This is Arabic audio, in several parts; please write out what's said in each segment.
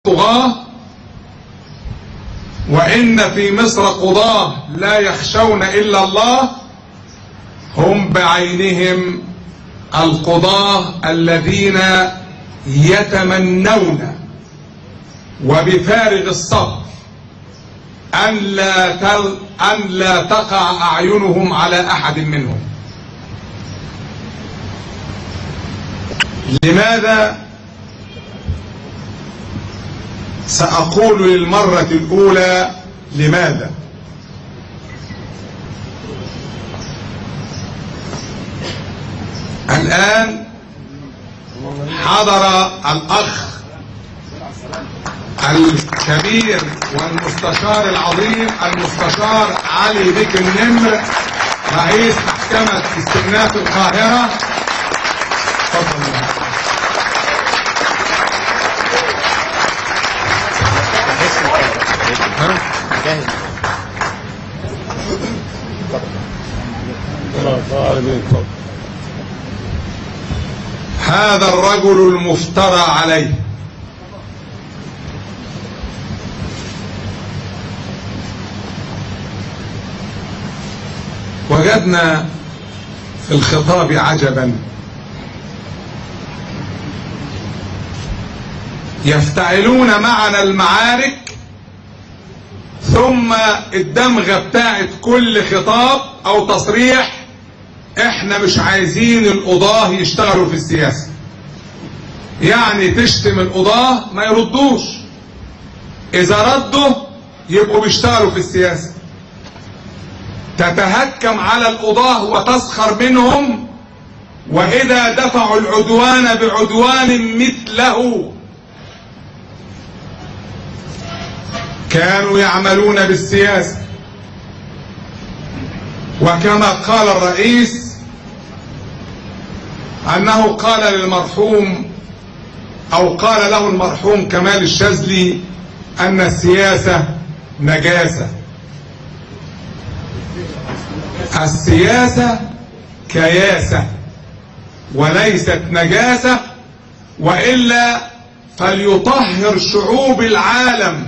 طغاة، وإن في مصر قضاة لا يخشون إلا الله، هم بعينهم القضاة الذين يتمنون وبفارغ الصبر أن لا تقع أعينهم على أحد منهم. لماذا؟ سأقول للمرة الأولى لماذا. الآن حضر الأخ الكبير والمستشار العظيم المستشار علي بك النمر رئيس محكمة استئناف القاهرة. تفضل. هذا الرجل المفترى عليه وجدنا في الخطاب عجبا، يفتعلون معنا المعارك ثم الدمغة بتاعت كل خطاب او تصريح احنا مش عايزين القضاة يشتغلوا في السياسة. يعني تشتم القضاة ما يردوش، اذا ردوا يبقوا بيشتغلوا في السياسة. تتهكم على القضاة وتسخر منهم، واذا دفعوا العدوان بعدوان مثله كانوا يعملون بالسياسة. وكما قال الرئيس أنه قال للمرحوم أو قال له المرحوم كمال الشاذلي أن السياسة نجاسة. السياسة كياسة وليست نجاسة، وإلا فليطهر شعوب العالم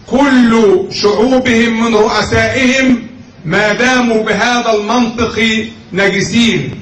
كل شعوبهم من رؤسائهم ما داموا بهذا المنطق نجسين.